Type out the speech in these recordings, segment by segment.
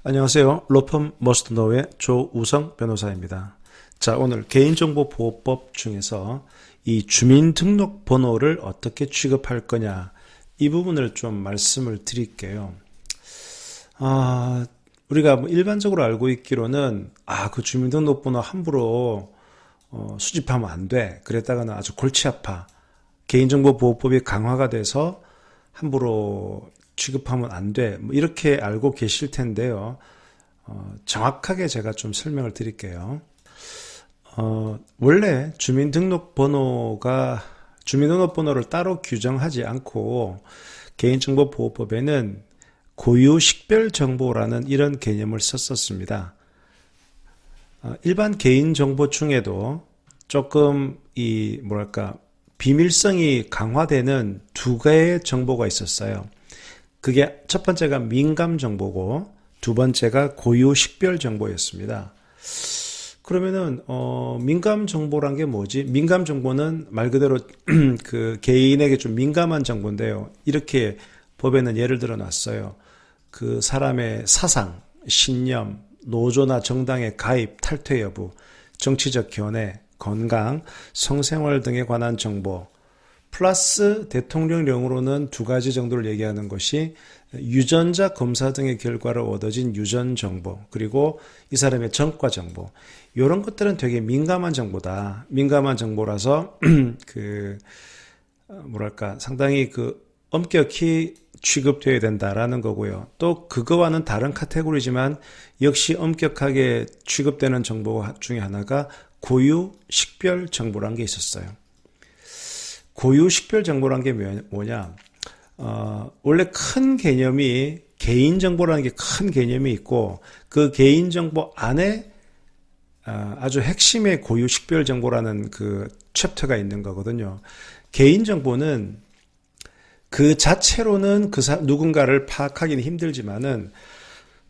안녕하세요. 로펌 머스트노우의 조우성 변호사입니다. 자, 오늘 개인정보보호법 중에서 이 주민등록번호를 어떻게 취급할 거냐, 이 부분을 좀 말씀을 드릴게요. 우리가 일반적으로 알고 있기로는 그 주민등록번호 함부로 수집하면 안 돼. 그랬다가는 아주 골치 아파. 개인정보보호법이 강화가 돼서 함부로 취급하면 안 돼. 이렇게 알고 계실 텐데요. 정확하게 제가 좀 설명을 드릴게요. 원래 주민등록번호를 따로 규정하지 않고 개인정보보호법에는 고유식별정보라는 이런 개념을 썼었습니다. 일반 개인정보 중에도 조금 비밀성이 강화되는 두 개의 정보가 있었어요. 그게 첫 번째가 민감정보고 두 번째가 고유식별정보였습니다. 그러면은 민감정보란 게 뭐지? 민감정보는 말 그대로 그 개인에게 좀 민감한 정보인데요. 이렇게 법에는 예를 들어 놨어요. 그 사람의 사상, 신념, 노조나 정당의 가입, 탈퇴 여부, 정치적 견해, 건강, 성생활 등에 관한 정보, 플러스 대통령령으로는 두 가지 정도를 얘기하는 것이 유전자 검사 등의 결과를 얻어진 유전 정보, 그리고 이 사람의 전과 정보, 이런 것들은 되게 민감한 정보다. 민감한 정보라서 상당히 엄격히 취급되어야 된다라는 거고요. 또 그거와는 다른 카테고리지만 역시 엄격하게 취급되는 정보 중에 하나가 고유 식별 정보라는 게 있었어요. 고유 식별 정보란 게 뭐냐? 원래 큰 개념이 개인정보라는 게 큰 개념이 있고 그 개인정보 안에 아주 핵심의 고유 식별 정보라는 그 챕터가 있는 거거든요. 개인정보는 그 자체로는 누군가를 파악하기는 힘들지만은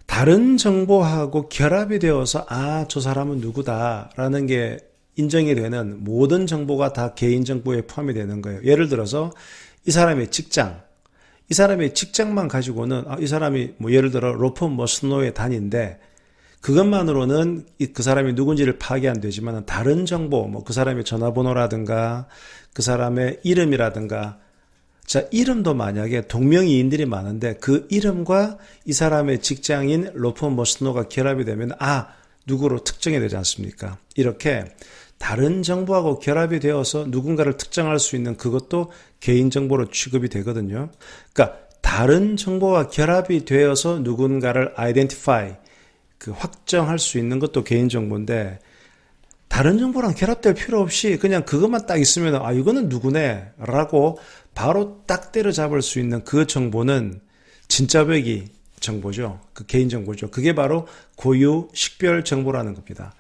다른 정보하고 결합이 되어서 저 사람은 누구다라는 게 인정이 되는 모든 정보가 다 개인정보에 포함이 되는 거예요. 예를 들어서 이 사람의 직장만 가지고는 이 사람이 예를 들어 로펌 머스노우의 단인데 그것만으로는 그 사람이 누군지를 파악이 안 되지만 다른 정보, 그 사람의 전화번호라든가 그 사람의 이름이라든가, 자, 이름도 만약에 동명이인들이 많은데 그 이름과 이 사람의 직장인 로펌 머스노우가 결합이 되면 누구로 특정이 되지 않습니까? 이렇게 다른 정보하고 결합이 되어서 누군가를 특정할 수 있는 그것도 개인정보로 취급이 되거든요. 그러니까 다른 정보와 결합이 되어서 누군가를 identify, 확정할 수 있는 것도 개인정보인데 다른 정보랑 결합될 필요 없이 그냥 그것만 딱 있으면 이거는 누구네 라고 바로 딱 때려잡을 수 있는 그 정보는 진짜배기 정보죠. 그 개인정보죠. 그게 바로 고유 식별 정보라는 겁니다.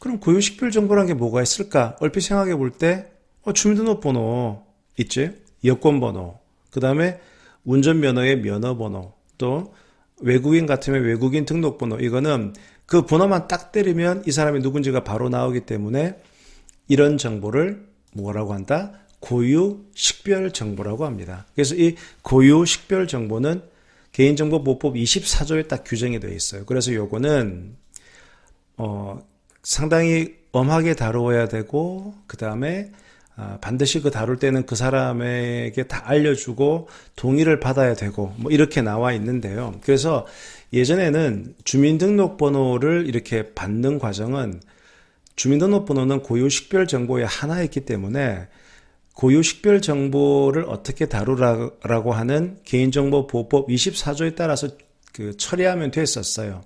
그럼 고유 식별 정보라는 게 뭐가 있을까? 얼핏 생각해 볼 때 주민등록번호 있지? 여권번호, 그 다음에 운전면허의 면허번호, 또 외국인 같으면 외국인 등록번호. 이거는 그 번호만 딱 때리면 이 사람이 누군지가 바로 나오기 때문에 이런 정보를 뭐라고 한다? 고유 식별 정보라고 합니다. 그래서 이 고유 식별 정보는 개인정보보호법 24조에 딱 규정이 되어 있어요. 그래서 요거는 상당히 엄하게 다루어야 되고, 그 다음에 반드시 다룰 때는 그 사람에게 다 알려주고 동의를 받아야 되고 이렇게 나와 있는데요. 그래서 예전에는 주민등록번호를 이렇게 받는 과정은 주민등록번호는 고유식별 정보의 하나였기 때문에 고유식별 정보를 어떻게 다루라고 하는 개인정보보호법 24조에 따라서 처리하면 됐었어요.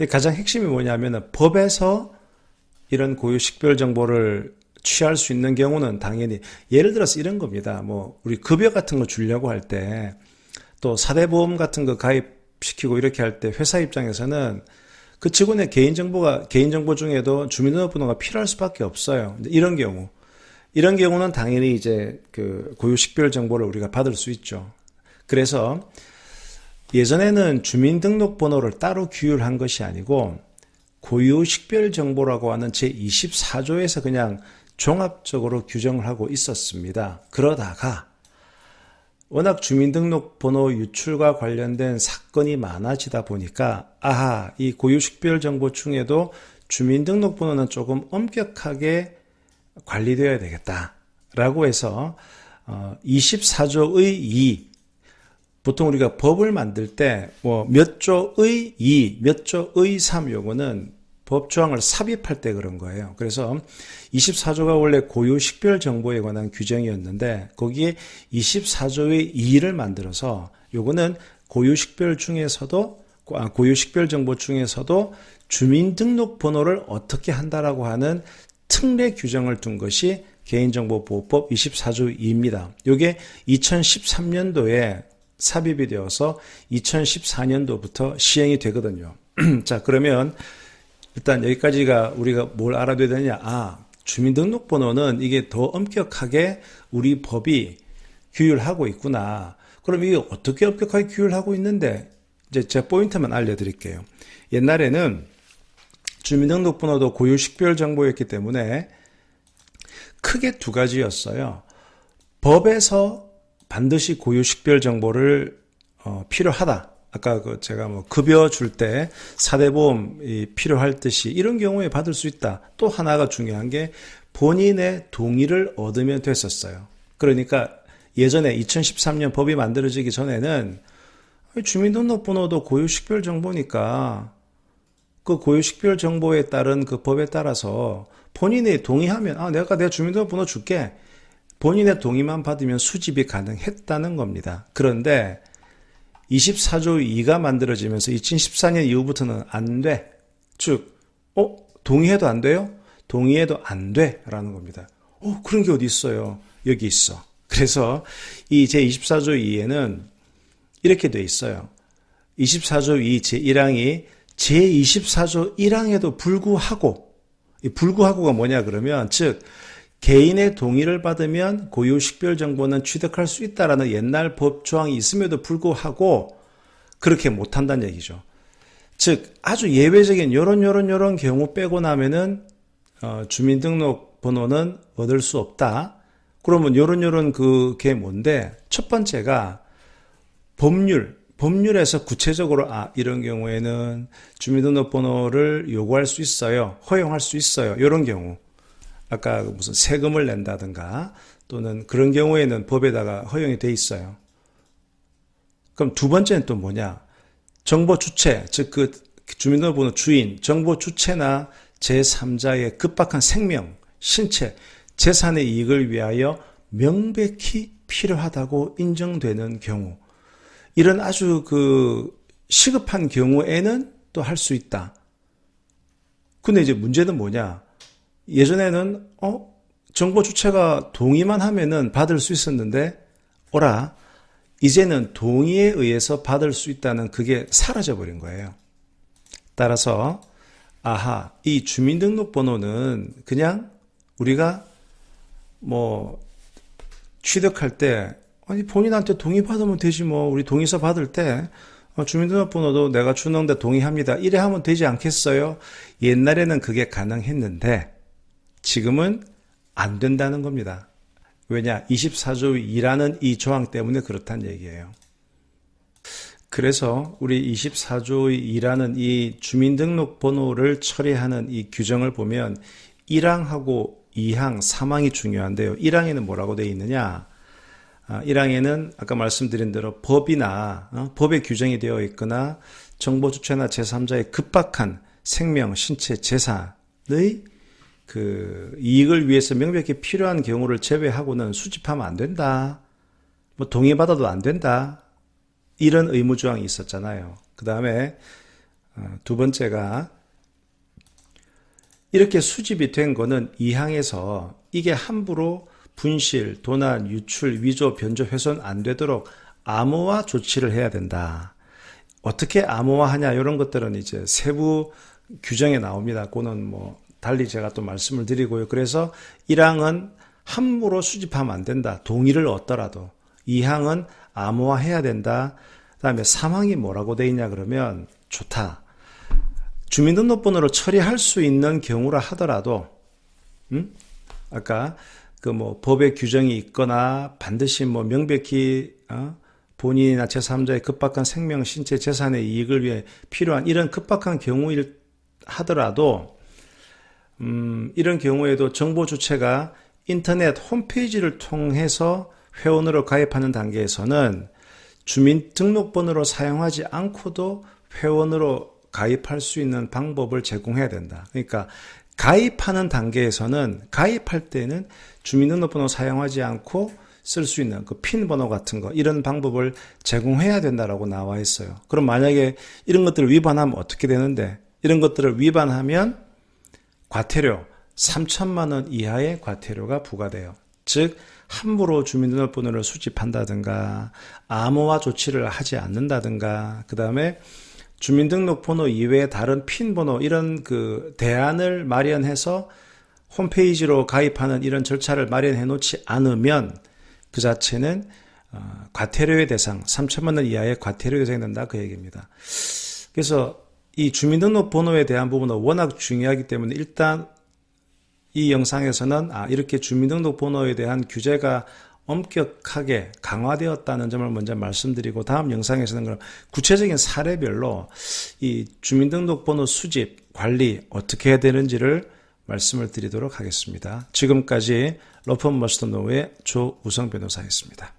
가장 핵심이 뭐냐면 법에서 이런 고유식별 정보를 취할 수 있는 경우는 당연히 예를 들어서 이런 겁니다. 우리 급여 같은 거 주려고 할 때 또 사대보험 같은 거 가입시키고 이렇게 할 때 회사 입장에서는 그 직원의 개인정보 중에도 주민등록번호가 필요할 수밖에 없어요. 이런 경우는 당연히 이제 고유식별 정보를 우리가 받을 수 있죠. 그래서 예전에는 주민등록번호를 따로 규율한 것이 아니고 고유식별정보라고 하는 제24조에서 그냥 종합적으로 규정을 하고 있었습니다. 그러다가 워낙 주민등록번호 유출과 관련된 사건이 많아지다 보니까 아하, 이 고유식별정보충에도 주민등록번호는 조금 엄격하게 관리되어야 되겠다라고 해서 24조의 2, 보통 우리가 법을 만들 때 뭐 몇 조의 2, 몇 조의 3 요거는 법조항을 삽입할 때 그런 거예요. 그래서 24조가 원래 고유식별 정보에 관한 규정이었는데 거기에 24조의 2를 만들어서 요거는 고유식별 정보 중에서도 주민등록번호를 어떻게 한다라고 하는 특례 규정을 둔 것이 개인정보보호법 24조 2입니다. 요게 2013년도에 삽입이 되어서 2014년도부터 시행이 되거든요. 자, 그러면 일단 여기까지가 우리가 뭘 알아둬야 되냐. 주민등록번호는 이게 더 엄격하게 우리 법이 규율하고 있구나. 그럼 이게 어떻게 엄격하게 규율하고 있는데, 이제 제가 포인트만 알려드릴게요. 옛날에는 주민등록번호도 고유식별 정보였기 때문에 크게 두 가지였어요. 법에서 반드시 고유식별 정보를 필요하다. 아까 제가 급여 줄 때 사대보험이 필요할 듯이 이런 경우에 받을 수 있다. 또 하나가 중요한 게 본인의 동의를 얻으면 됐었어요. 그러니까 예전에 2013년 법이 만들어지기 전에는 주민등록번호도 고유식별 정보니까 그 고유식별 정보에 따른 그 법에 따라서 본인이 동의하면 내가 주민등록번호 줄게. 본인의 동의만 받으면 수집이 가능했다는 겁니다. 그런데 24조 2가 만들어지면서 2014년 이후부터는 안 돼. 즉, 동의해도 안 돼요? 동의해도 안 돼. 라는 겁니다. 그런 게 어디 있어요? 여기 있어. 그래서 이 제24조 2에는 이렇게 돼 있어요. 24조 2 제1항이 제24조 1항에도 불구하고, 이 불구하고가 뭐냐 그러면, 즉, 개인의 동의를 받으면 고유식별 정보는 취득할 수 있다라는 옛날 법 조항이 있음에도 불구하고 그렇게 못한다는 얘기죠. 즉 아주 예외적인 요런 경우 빼고 나면은 주민등록번호는 얻을 수 없다. 그러면 요런 그게 뭔데? 첫 번째가 법률에서 구체적으로 이런 경우에는 주민등록번호를 요구할 수 있어요. 허용할 수 있어요. 요런 경우. 아까 무슨 세금을 낸다든가 또는 그런 경우에는 법에다가 허용이 돼 있어요. 그럼 두 번째는 또 뭐냐? 정보 주체, 즉 그 주민등록번호 주인, 정보 주체나 제3자의 급박한 생명, 신체, 재산의 이익을 위하여 명백히 필요하다고 인정되는 경우. 이런 아주 시급한 경우에는 또 할 수 있다. 근데 이제 문제는 뭐냐? 예전에는 정보 주체가 동의만 하면은 받을 수 있었는데 이제는 동의에 의해서 받을 수 있다는 그게 사라져 버린 거예요. 따라서 이 주민등록번호는 그냥 우리가 취득할 때 본인한테 동의 받으면 되지 우리 동의서 받을 때 주민등록번호도 내가 주는데 동의합니다. 이래 하면 되지 않겠어요? 옛날에는 그게 가능했는데 지금은 안 된다는 겁니다. 왜냐? 24조 2라는 이 조항 때문에 그렇다는 얘기예요. 그래서 우리 24조 2라는 이 주민등록번호를 처리하는 이 규정을 보면 1항하고 2항, 3항이 중요한데요. 1항에는 뭐라고 되어 있느냐? 1항에는 아까 말씀드린 대로 법이나 법에 규정이 되어 있거나 정보 주체나 제3자의 급박한 생명, 신체, 재산의 이익을 위해서 명백히 필요한 경우를 제외하고는 수집하면 안 된다. 동의받아도 안 된다. 이런 의무조항이 있었잖아요. 그 다음에 두 번째가 이렇게 수집이 된 거는 2항에서 이게 함부로 분실, 도난, 유출, 위조, 변조, 훼손 안 되도록 암호화 조치를 해야 된다. 어떻게 암호화하냐 이런 것들은 이제 세부 규정에 나옵니다. 그거는 달리 제가 또 말씀을 드리고요. 그래서 1항은 함부로 수집하면 안 된다. 동의를 얻더라도. 2항은 암호화해야 된다. 그다음에 3항이 뭐라고 돼 있냐 그러면 좋다. 주민등록번호를 처리할 수 있는 경우라 하더라도 아까 법의 규정이 있거나 반드시 명백히 본인이나 제3자의 급박한 생명, 신체, 재산의 이익을 위해 필요한 이런 급박한 경우일 하더라도 이런 경우에도 정보 주체가 인터넷 홈페이지를 통해서 회원으로 가입하는 단계에서는 주민등록번호를 사용하지 않고도 회원으로 가입할 수 있는 방법을 제공해야 된다. 그러니까 가입하는 단계에서는 가입할 때는 주민등록번호 사용하지 않고 쓸 수 있는 그 핀 번호 같은 거 이런 방법을 제공해야 된다라고 나와 있어요. 그럼 만약에 이런 것들을 위반하면 어떻게 되는데 이런 것들을 위반하면 과태료 3천만 원 이하의 과태료가 부과돼요. 즉 함부로 주민등록번호를 수집한다든가 암호화 조치를 하지 않는다든가 그 다음에 주민등록번호 이외에 다른 핀 번호 이런 그 대안을 마련해서 홈페이지로 가입하는 이런 절차를 마련해 놓지 않으면 그 자체는 과태료의 대상 3천만 원 이하의 과태료의 대상이 된다 그 얘기입니다. 그래서 이 주민등록번호에 대한 부분은 워낙 중요하기 때문에 일단 이 영상에서는 이렇게 주민등록번호에 대한 규제가 엄격하게 강화되었다는 점을 먼저 말씀드리고 다음 영상에서는 그럼 구체적인 사례별로 이 주민등록번호 수집, 관리 어떻게 해야 되는지를 말씀을 드리도록 하겠습니다. 지금까지 로펌 머스터 노우의 조우성 변호사였습니다.